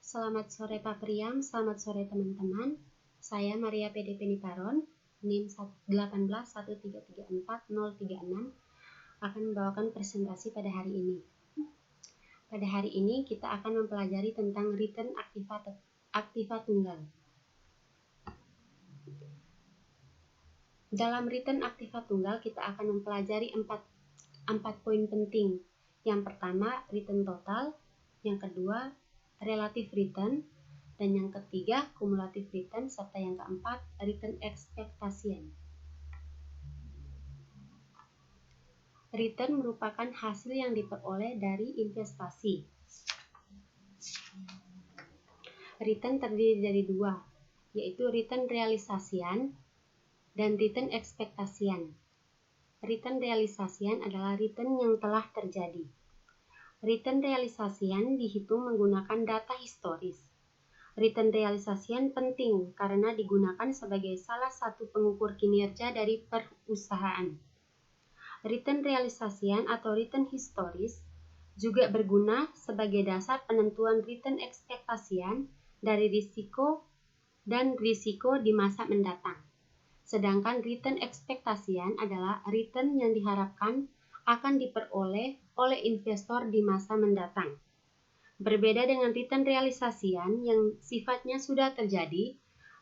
Selamat sore Pak Priam, selamat sore teman-teman. Saya Maria PDP Niparon, NIM 181334036, akan membawakan presentasi pada hari ini. Pada hari ini kita akan mempelajari tentang return aktiva tunggal. Dalam return aktiva tunggal kita akan mempelajari empat poin penting. Yang pertama, return total. Yang kedua, relative return. Dan yang ketiga, cumulative return. Serta yang keempat, return expectation. Return merupakan hasil yang diperoleh dari investasi. Return terdiri dari dua, yaitu return realisasian dan return expectation. Return realisasian adalah return yang telah terjadi. Return realisasian dihitung menggunakan data historis. Return realisasian penting karena digunakan sebagai salah satu pengukur kinerja dari perusahaan. Return realisasian atau return historis juga berguna sebagai dasar penentuan return expectation dari risiko dan risiko di masa mendatang. Sedangkan return expectation adalah return yang diharapkan akan diperoleh oleh investor di masa mendatang. Berbeda dengan return realisasian yang sifatnya sudah terjadi,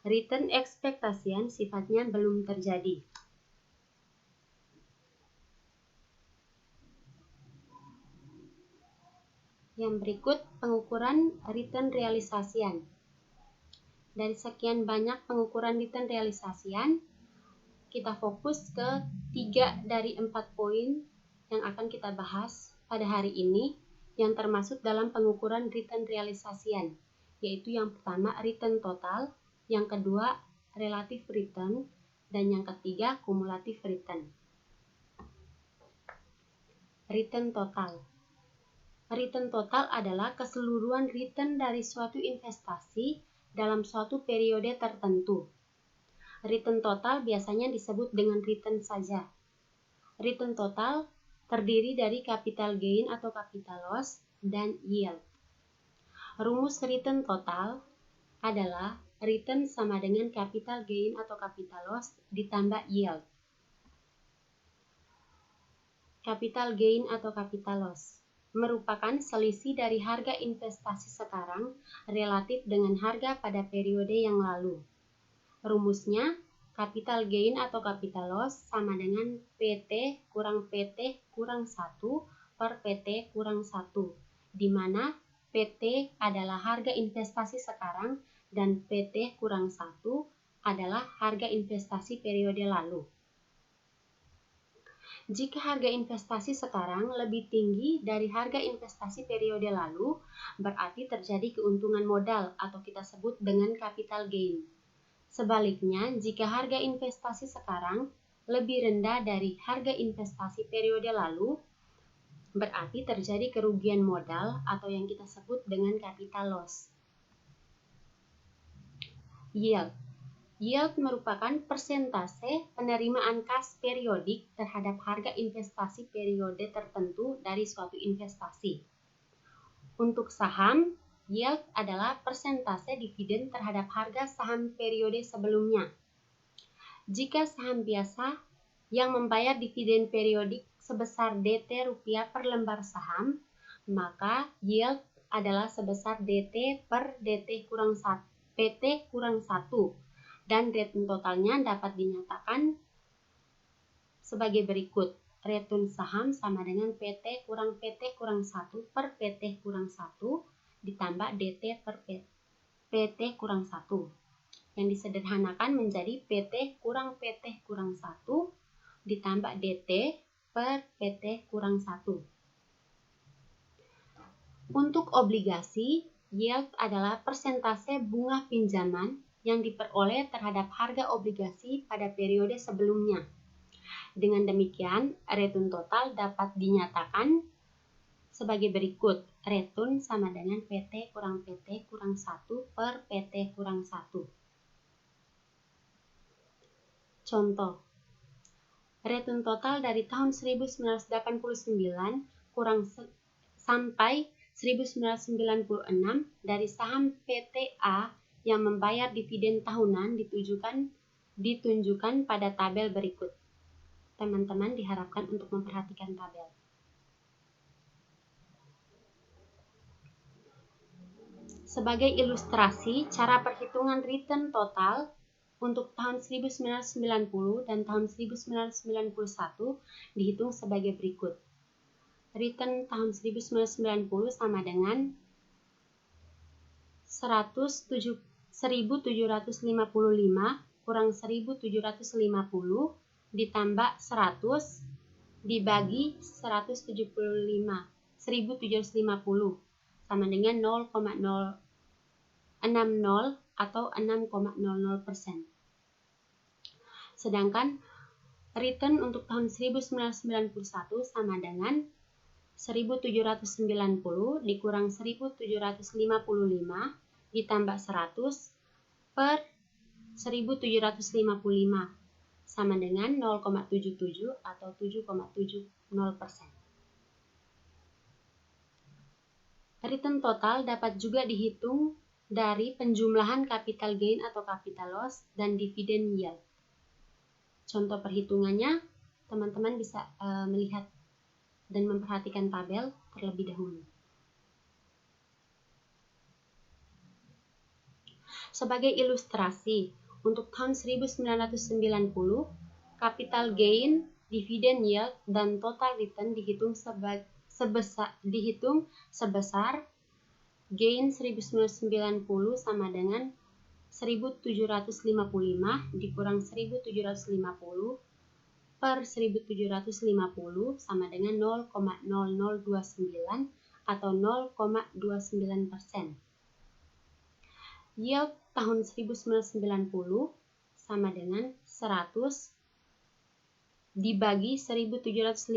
return expectation sifatnya belum terjadi. Yang berikut pengukuran return realisasian. Dari sekian banyak pengukuran return realisasian, kita fokus ke 3 dari 4 poin yang akan kita bahas pada hari ini yang termasuk dalam pengukuran return realisasian, yaitu yang pertama return total, yang kedua relative return, dan yang ketiga cumulative return. Return total. Return total adalah keseluruhan return dari suatu investasi dalam suatu periode tertentu. Return total biasanya disebut dengan return saja. Return total terdiri dari capital gain atau capital loss dan yield. Rumus return total adalah return sama dengan capital gain atau capital loss ditambah yield. Capital gain atau capital loss merupakan selisih dari harga investasi sekarang relatif dengan harga pada periode yang lalu. Rumusnya, capital gain atau capital loss sama dengan PT kurang PT kurang 1 per PT kurang 1, di mana PT adalah harga investasi sekarang dan PT kurang 1 adalah harga investasi periode lalu. Jika harga investasi sekarang lebih tinggi dari harga investasi periode lalu, berarti terjadi keuntungan modal atau kita sebut dengan capital gain. Sebaliknya, jika harga investasi sekarang lebih rendah dari harga investasi periode lalu, berarti terjadi kerugian modal atau yang kita sebut dengan capital loss. Yield. Yield merupakan persentase penerimaan kas periodik terhadap harga investasi periode tertentu dari suatu investasi. Untuk saham, yield adalah persentase dividen terhadap harga saham periode sebelumnya. Jika saham biasa yang membayar dividen periodik sebesar DT rupiah per lembar saham, maka yield adalah sebesar DT per DT kurang 1, PT kurang 1, dan return totalnya dapat dinyatakan sebagai berikut. Return saham sama dengan PT kurang 1 per PT kurang 1 ditambah DT per PT kurang 1 yang disederhanakan menjadi PT kurang 1 ditambah DT per PT kurang 1. Untuk obligasi, yield adalah persentase bunga pinjaman yang diperoleh terhadap harga obligasi pada periode sebelumnya. Dengan demikian, return total dapat dinyatakan sebagai berikut. Return sama dengan PT kurang 1 per PT kurang 1. Contoh, return total dari tahun 1989 sampai 1996 dari saham PTA yang membayar dividen tahunan ditunjukkan pada tabel berikut. Teman-teman diharapkan untuk memperhatikan tabel. Sebagai ilustrasi, cara perhitungan return total untuk tahun 1990 dan tahun 1991 dihitung sebagai berikut. Return tahun 1990 sama dengan 1.755 kurang 1.750 ditambah 100 dibagi 1.750 sama dengan 0,060 atau 6,00%. Sedangkan return untuk tahun 1991 sama dengan 1.790 dikurang 1.755 ditambah 100 per 1.755 sama dengan 0,77 atau 7,70%. Return total dapat juga dihitung dari penjumlahan capital gain atau capital loss dan dividend yield. Contoh perhitungannya, teman-teman bisa melihat dan memperhatikan tabel terlebih dahulu. Sebagai ilustrasi, untuk tahun 1990, capital gain, dividend yield, dan total return dihitung sebesar gain 1990 sama dengan 1.755 dikurang 1.750 per 1.750 sama dengan 0,0029 atau 0,29%. Yield tahun 1990 sama dengan 100 dibagi 1.750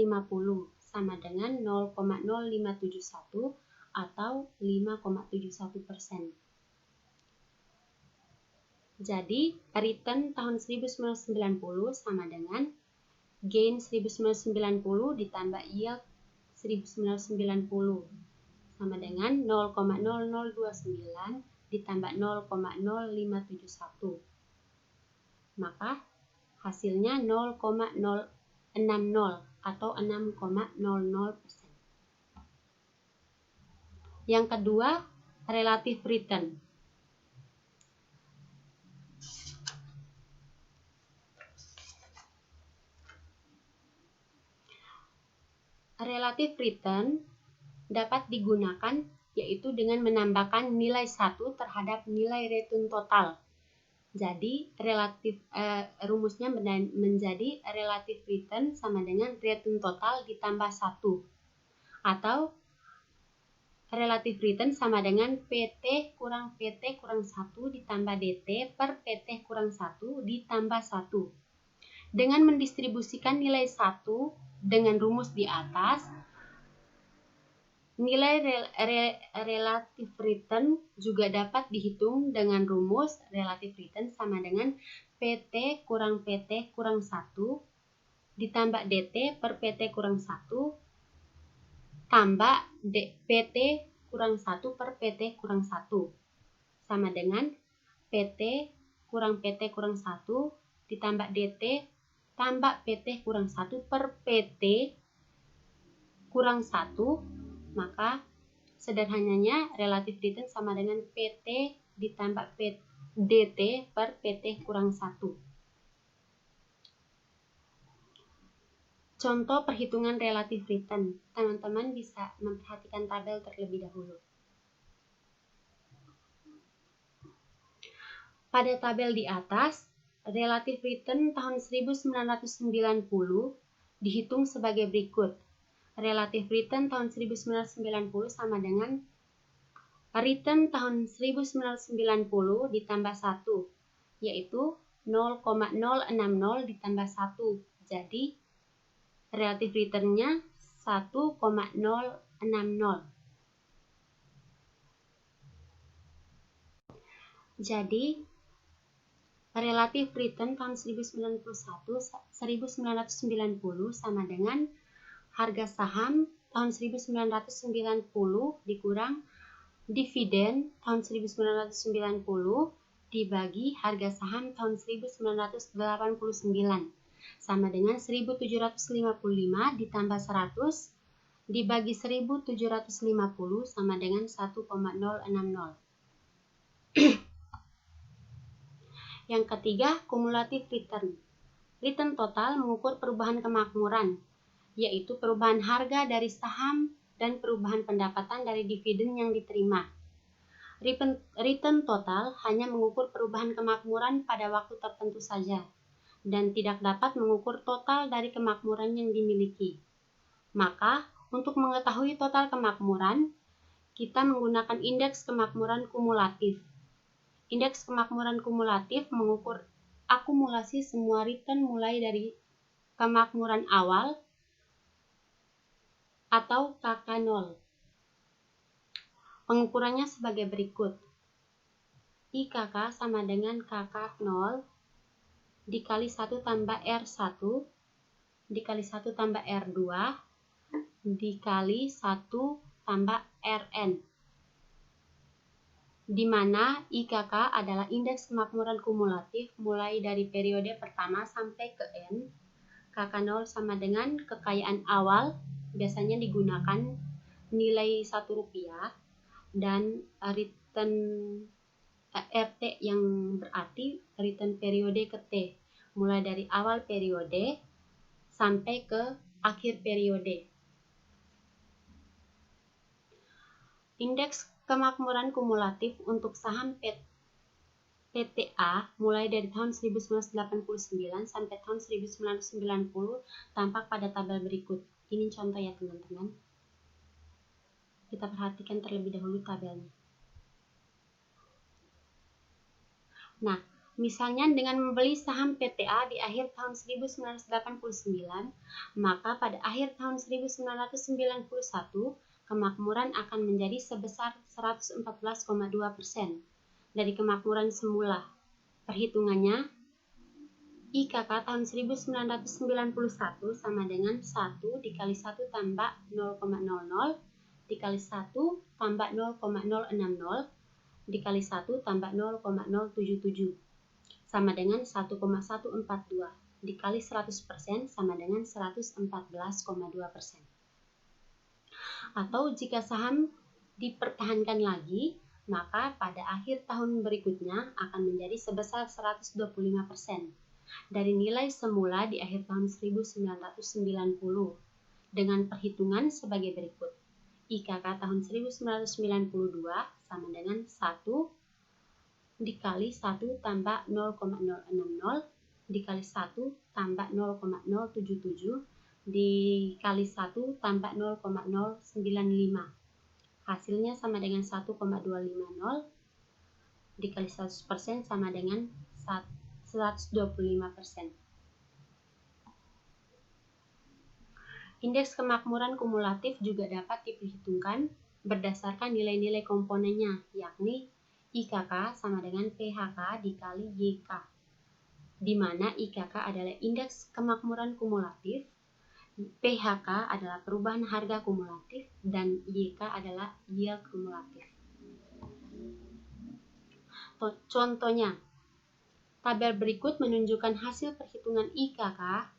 sama dengan 0,0571 atau 5,71%. Jadi, return tahun 1990 sama dengan gain 1990 ditambah yield 1990 sama dengan 0,0029 ditambah 0,0571. Maka hasilnya 0,060 atau 6,00%. Yang kedua, relative return. Relative return dapat digunakan yaitu dengan menambahkan nilai 1 terhadap nilai return total. Jadi rumusnya menjadi relative return sama dengan return total ditambah 1 atau relative return sama dengan PT kurang 1 ditambah DT per PT kurang 1 ditambah 1. Dengan mendistribusikan nilai 1 dengan rumus di atas, nilai relative return juga dapat dihitung dengan rumus relative return sama dengan PT kurang 1 ditambah DT per PT kurang 1 tambah PT kurang 1 per PT kurang 1 sama dengan PT kurang 1 ditambah DT tambah PT kurang 1 per PT kurang 1, maka sederhananya relative return sama dengan PT ditambah DT per PT kurang 1. Contoh perhitungan relative return. Teman-teman bisa memperhatikan tabel terlebih dahulu. Pada tabel di atas, relative return tahun 1990 dihitung sebagai berikut. Relative return tahun 1990 sama dengan return tahun 1990 ditambah 1, yaitu 0,060 ditambah 1. Jadi, relative return-nya 1,060. Jadi, relative return tahun 1990 sama dengan harga saham tahun 1990 dikurang dividen tahun 1990 dibagi harga saham tahun 1989 sama dengan 1755 ditambah 100 dibagi 1750 sama dengan 1,060. Yang ketiga, kumulatif return. Return total mengukur perubahan kemakmuran, yaitu perubahan harga dari saham dan perubahan pendapatan dari dividen yang diterima. Return total hanya mengukur perubahan kemakmuran pada waktu tertentu saja, dan tidak dapat mengukur total dari kemakmuran yang dimiliki. Maka, untuk mengetahui total kemakmuran, kita menggunakan indeks kemakmuran kumulatif. Indeks kemakmuran kumulatif mengukur akumulasi semua return mulai dari kemakmuran awal atau KK0. Pengukurannya sebagai berikut. IKK sama dengan KK0 dikali 1 tambah R1 dikali 1 tambah R2 dikali 1 tambah Rn, di mana IKK adalah indeks kemakmuran kumulatif mulai dari periode pertama sampai ke N. KK0 sama dengan kekayaan awal, biasanya digunakan nilai Rp1, dan return RT yang berarti return periode ke T, mulai dari awal periode sampai ke akhir periode. Indeks kemakmuran kumulatif untuk saham PTA mulai dari tahun 1989 sampai tahun 1990 tampak pada tabel berikut. Ini contoh ya teman-teman. Kita perhatikan terlebih dahulu tabelnya. Nah, misalnya dengan membeli saham PTA di akhir tahun 1989, maka pada akhir tahun 1991, kemakmuran akan menjadi sebesar 114,2% dari kemakmuran semula. Perhitungannya, IKK tahun 1991 sama dengan 1 dikali 1 tambah 0,00 dikali 1 tambah 0,060 dikali 1 tambah 0,077 sama dengan 1,142 dikali 100% sama dengan 114,2%. Atau jika saham dipertahankan lagi, maka pada akhir tahun berikutnya akan menjadi sebesar 125% dari nilai semula di akhir tahun 1990 dengan perhitungan sebagai berikut. IKK tahun 1992 sama dengan 1 dikali 1 tambah 0,060 dikali 1 tambah 0,077 dikali 1 tambah 0,095. Hasilnya sama dengan 1,250 dikali 100% sama dengan 125%. Indeks kemakmuran kumulatif juga dapat diperhitungkan berdasarkan nilai-nilai komponennya, yakni IKK sama dengan PHK dikali YK, di mana IKK adalah indeks kemakmuran kumulatif, PHK adalah perubahan harga kumulatif, dan YK adalah yield kumulatif. Contohnya, tabel berikut menunjukkan hasil perhitungan IKK,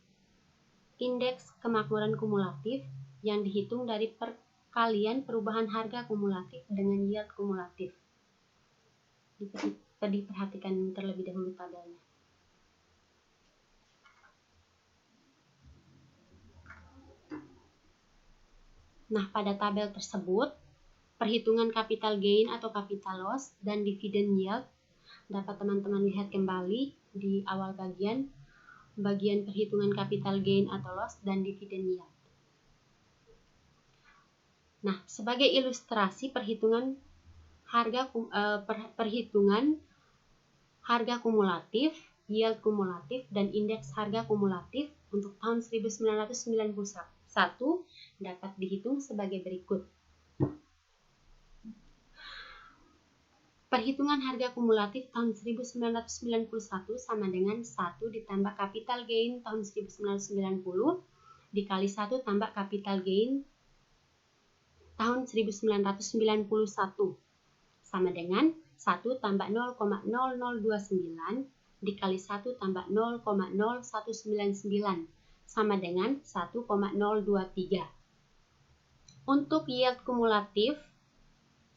indeks kemakmuran kumulatif, yang dihitung dari perkalian perubahan harga kumulatif dengan yield kumulatif. Diperhatikan terlebih dahulu tabelnya. Nah, pada tabel tersebut, perhitungan capital gain atau capital loss dan dividend yield dapat teman-teman lihat kembali di awal bagian perhitungan capital gain atau loss dan dividend yield. Nah, sebagai ilustrasi perhitungan harga kumulatif, yield kumulatif, dan indeks harga kumulatif untuk tahun 1991 dapat dihitung sebagai berikut. Perhitungan harga kumulatif tahun 1991 sama dengan 1 ditambah capital gain tahun 1990 dikali 1 tambah capital gain tahun 1991 sama dengan 1 tambah 0,0029 dikali 1 tambah 0,0199 sama dengan 1,023. Untuk yield kumulatif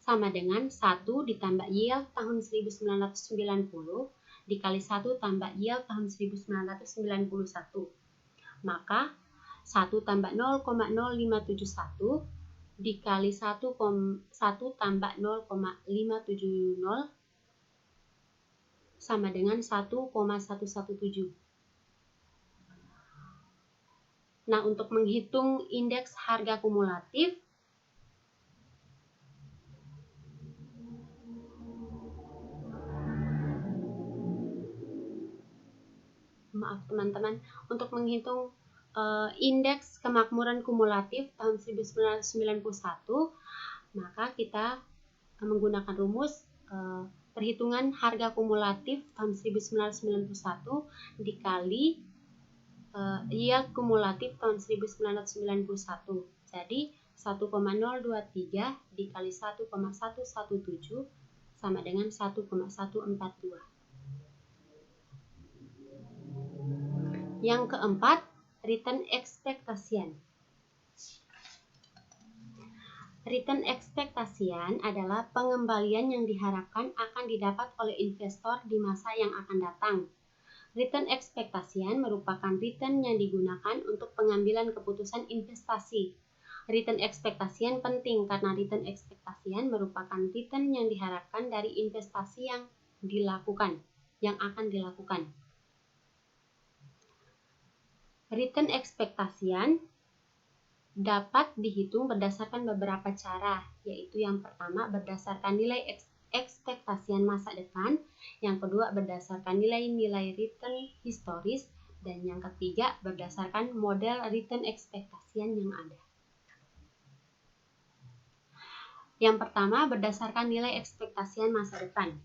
sama dengan 1 ditambah yield tahun 1990 dikali 1 tambah yield tahun 1991. Maka 1 tambah 0,0571 dikali 1 tambah 0,570 sama dengan 1,117. Nah, untuk menghitung indeks harga kumulatif, maaf teman-teman, untuk menghitung indeks kemakmuran kumulatif tahun 1991, maka kita menggunakan rumus perhitungan harga kumulatif tahun 1991 dikali yield kumulatif tahun 1991. Jadi 1,023 dikali 1,117 sama dengan 1,142. Yang keempat, return expectation. Return expectation adalah pengembalian yang diharapkan akan didapat oleh investor di masa yang akan datang. Return expectation merupakan return yang digunakan untuk pengambilan keputusan investasi. Return expectation penting karena return expectation merupakan return yang diharapkan dari investasi yang akan dilakukan. Return expectation dapat dihitung berdasarkan beberapa cara, yaitu yang pertama berdasarkan nilai ekspektasian masa depan, yang kedua berdasarkan nilai-nilai return historis, dan yang ketiga berdasarkan model return ekspektasian yang ada. Yang pertama berdasarkan nilai ekspektasian masa depan.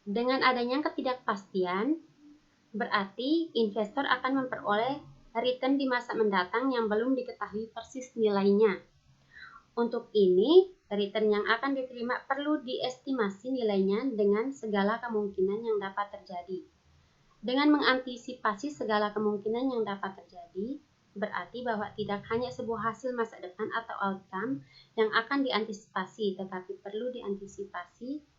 Dengan adanya ketidakpastian, berarti investor akan memperoleh return di masa mendatang yang belum diketahui persis nilainya. Untuk ini, return yang akan diterima perlu diestimasi nilainya dengan segala kemungkinan yang dapat terjadi. Dengan mengantisipasi segala kemungkinan yang dapat terjadi, berarti bahwa tidak hanya sebuah hasil masa depan atau outcome yang akan diantisipasi, tetapi perlu diantisipasi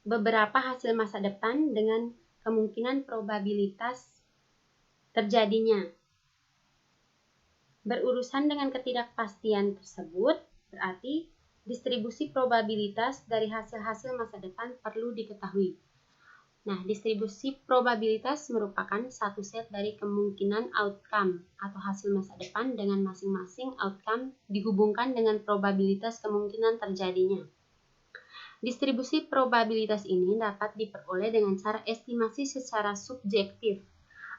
beberapa hasil masa depan dengan kemungkinan probabilitas terjadinya. Berurusan dengan ketidakpastian tersebut, berarti distribusi probabilitas dari hasil-hasil masa depan perlu diketahui. Nah, distribusi probabilitas merupakan satu set dari kemungkinan outcome atau hasil masa depan dengan masing-masing outcome dihubungkan dengan probabilitas kemungkinan terjadinya. Distribusi probabilitas ini dapat diperoleh dengan cara estimasi secara subjektif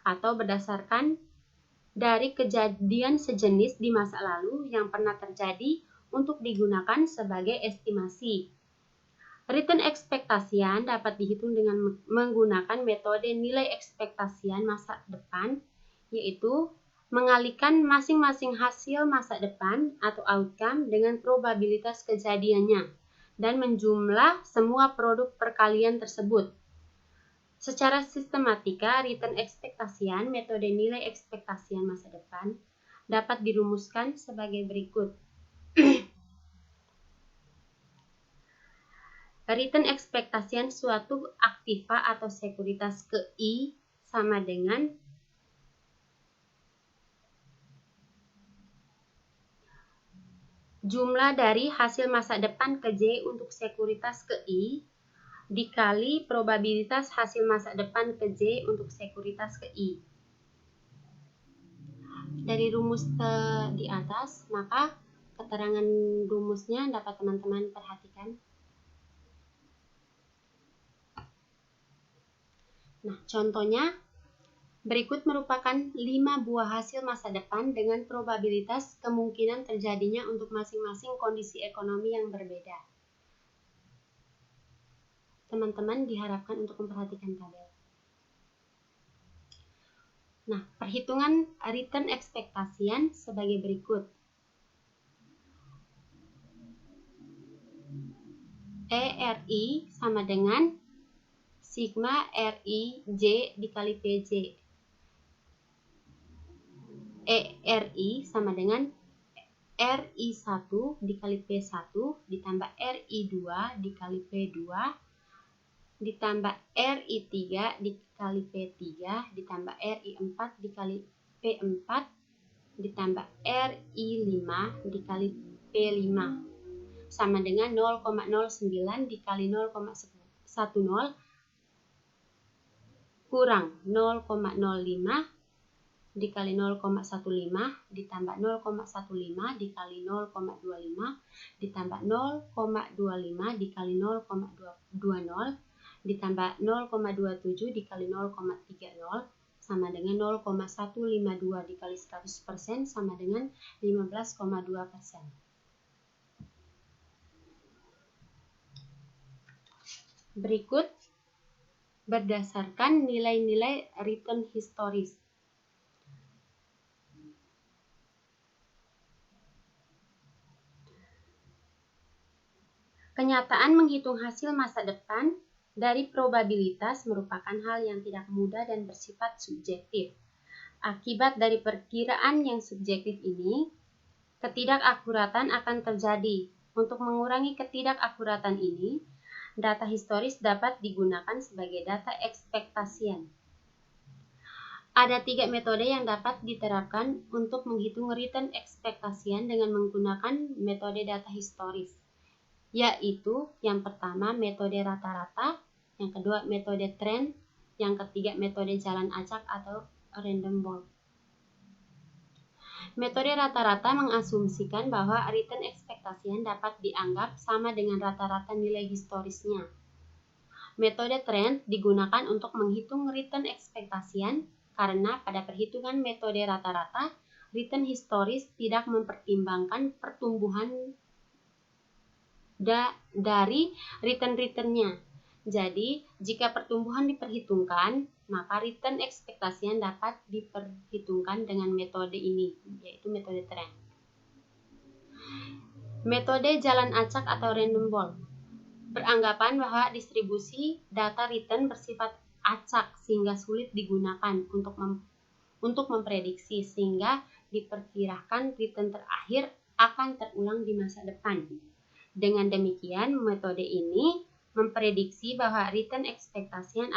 atau berdasarkan dari kejadian sejenis di masa lalu yang pernah terjadi untuk digunakan sebagai estimasi. Return expectation dapat dihitung dengan menggunakan metode nilai ekspektasian masa depan, yaitu mengalihkan masing-masing hasil masa depan atau outcome dengan probabilitas kejadiannya dan menjumlah semua produk perkalian tersebut. Secara sistematika, return expectation, metode nilai ekspektasian masa depan, dapat dirumuskan sebagai berikut. Return expectation suatu aktiva atau sekuritas ke I sama dengan jumlah dari hasil masa depan ke J untuk sekuritas ke I dikali probabilitas hasil masa depan ke J untuk sekuritas ke I. Dari rumus di atas, maka keterangan rumusnya dapat teman-teman perhatikan. Nah, contohnya berikut merupakan 5 buah hasil masa depan dengan probabilitas kemungkinan terjadinya untuk masing-masing kondisi ekonomi yang berbeda. Teman-teman diharapkan untuk memperhatikan tabel. Nah, perhitungan return ekspektasian sebagai berikut. ERI sama dengan sigma RIJ dikali PJ. ERI sama dengan RI1 dikali P1 ditambah RI2 dikali P2 ditambah RI3 dikali P3 ditambah RI4 dikali P4 ditambah RI5 dikali P5 sama dengan 0,09 dikali 0,10 kurang 0,05 dikali 0,15 ditambah 0,15 dikali 0,25 ditambah 0,25 dikali 0,20 ditambah 0,27 dikali 0,30 sama dengan 0,152 dikali 100% sama dengan 15,2%. Berikut berdasarkan nilai-nilai return historis. Kenyataan menghitung hasil masa depan dari probabilitas merupakan hal yang tidak mudah dan bersifat subjektif. Akibat dari perkiraan yang subjektif ini, ketidakakuratan akan terjadi. Untuk mengurangi ketidakakuratan ini, data historis dapat digunakan sebagai data ekspektasian. Ada 3 metode yang dapat diterapkan untuk menghitung return ekspektasian dengan menggunakan metode data historis, yaitu yang pertama metode rata-rata, yang kedua metode tren, yang ketiga metode jalan acak atau random walk. Metode rata-rata mengasumsikan bahwa return ekspektasian dapat dianggap sama dengan rata-rata nilai historisnya. Metode tren digunakan untuk menghitung return ekspektasian karena pada perhitungan metode rata-rata, return historis tidak mempertimbangkan pertumbuhan dari return-returnnya. Jadi, jika pertumbuhan diperhitungkan, maka return ekspektasian dapat diperhitungkan dengan metode ini, yaitu metode tren. Metode jalan acak atau random walk beranggapan bahwa distribusi data return bersifat acak sehingga sulit digunakan untuk memprediksi, sehingga diperkirakan return terakhir akan terulang di masa depan. Dengan demikian, metode ini memprediksi bahwa return ekspektasian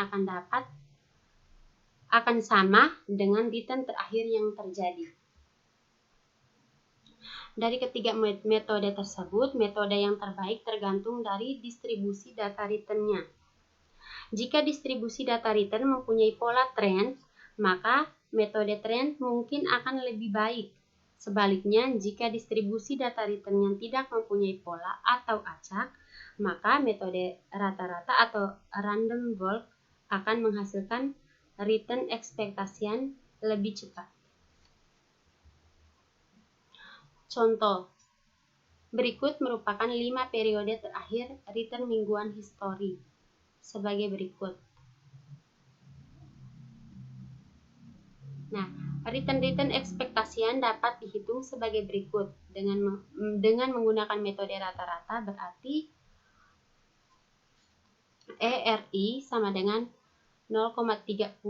akan sama dengan return terakhir yang terjadi. Dari ketiga metode tersebut, metode yang terbaik tergantung dari distribusi data return-nya. Jika distribusi data return mempunyai pola trend, maka metode trend mungkin akan lebih baik. Sebaliknya, jika distribusi data return yang tidak mempunyai pola atau acak, maka metode rata-rata atau random walk akan menghasilkan return ekspektasian lebih cepat. Contoh berikut merupakan 5 periode terakhir return mingguan histori sebagai berikut. Nah, return ekspektasian dapat dihitung sebagai berikut. Dengan menggunakan metode rata-rata berarti ERI sama dengan 0,30%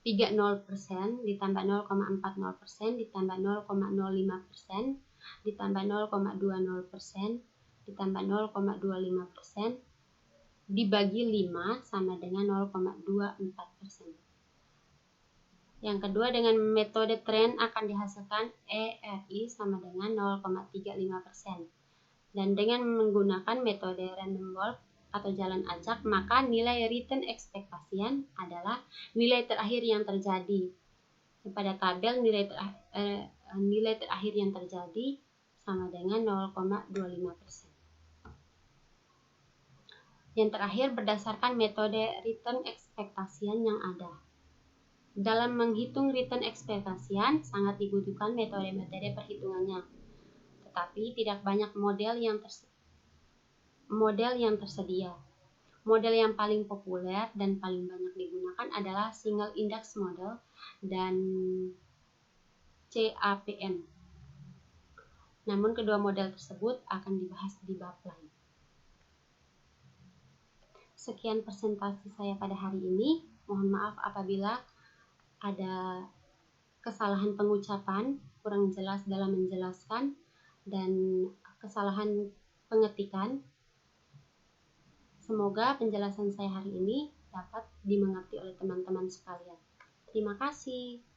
ditambah 0,40% ditambah 0,05% ditambah 0,20% ditambah 0,25% dibagi 5 sama dengan 0,24%. Yang kedua, dengan metode tren akan dihasilkan ERI sama dengan 0,35%. Dan dengan menggunakan metode random walk atau jalan acak, maka nilai return ekspektasian adalah nilai terakhir yang terjadi. Pada tabel nilai terakhir yang terjadi sama dengan 0,25%. Yang terakhir, berdasarkan metode return ekspektasian yang ada. Dalam menghitung return ekspektasian sangat dibutuhkan metode-metode perhitungannya, tetapi tidak banyak model yang tersedia. Model yang paling populer dan paling banyak digunakan adalah Single Index Model dan CAPM. Namun kedua model tersebut akan dibahas di bab lain. Sekian presentasi saya pada hari ini. Mohon maaf apabila ada kesalahan pengucapan, kurang jelas dalam menjelaskan, dan kesalahan pengetikan. Semoga penjelasan saya hari ini dapat dimengerti oleh teman-teman sekalian. Terima kasih.